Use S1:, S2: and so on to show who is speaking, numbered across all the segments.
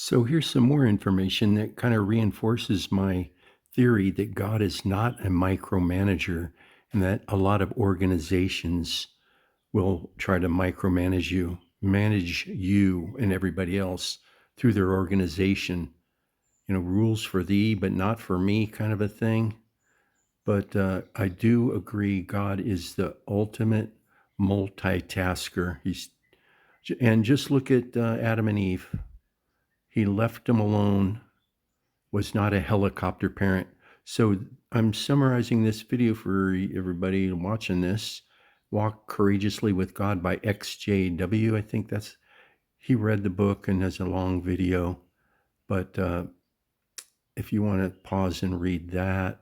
S1: So here's some more information that kind of reinforces my theory that God is not a micromanager and that a lot of organizations will try to manage you and everybody else through their organization. Rules for thee, but not for me kind of a thing. But I do agree God is the ultimate multitasker. And just look at Adam and Eve. He left them alone, was not a helicopter parent. So I'm summarizing this video for everybody watching this. Walk Courageously with God by XJW. I think he read the book and has a long video. But if you want to pause and read that,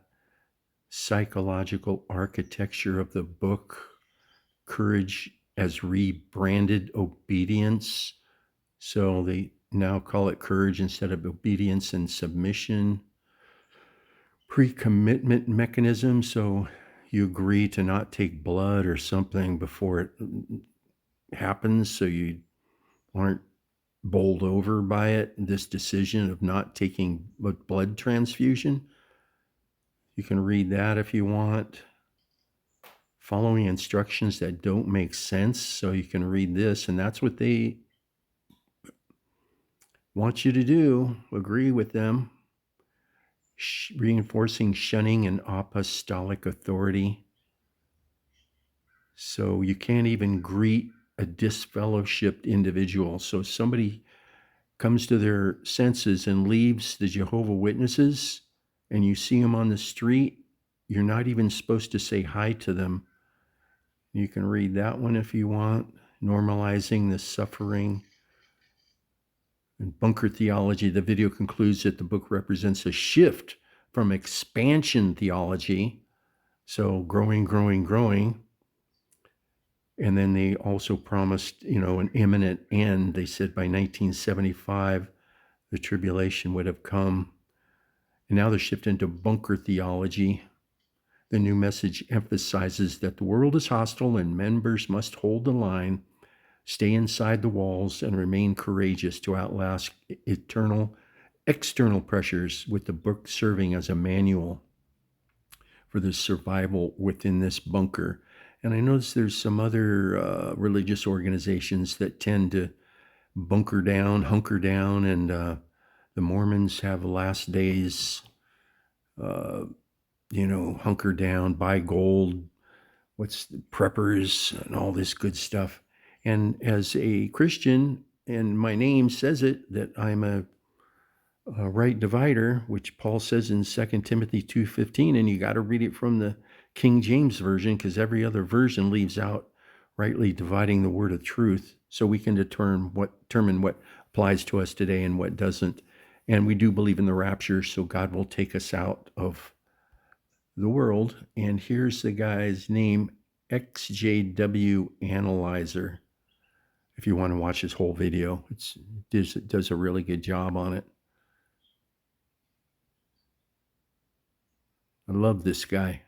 S1: psychological architecture of the book, courage as rebranded obedience. So they now call it courage instead of obedience and submission. Pre-commitment mechanism. So you agree to not take blood or something before it happens, so you aren't bowled over by it. This decision of not taking a blood transfusion. You can read that if you want. Following instructions that don't make sense. So you can read this, and that's what they want you to do. Agree with them. Reinforcing shunning and apostolic authority. So you can't even greet a disfellowshipped individual. So somebody comes to their senses and leaves the Jehovah Witnesses, and you see them on the street, you're not even supposed to say hi to them. You can read that one if you want. Normalizing the suffering. And bunker theology, the video concludes that the book represents a shift from expansion theology, so growing. And then they also promised, an imminent end. They said by 1975, the tribulation would have come. And now they're shifting to bunker theology. The new message emphasizes that the world is hostile and members must hold the line, stay inside the walls, and remain courageous to outlast external pressures, with the book serving as a manual for the survival within this bunker. And I notice there's some other religious organizations that tend to hunker down, and the Mormons have last days, hunker down, buy gold, preppers, and all this good stuff. And as a Christian, and my name says it, that I'm a right divider, which Paul says in 2 Timothy 2:15, and you got to read it from the King James Version, because every other version leaves out rightly dividing the word of truth, so we can determine what applies to us today and what doesn't. And we do believe in the rapture, so God will take us out of the world. And here's the guy's name, XJW Analyzer. If you want to watch his whole video, it does a really good job on it. I love this guy.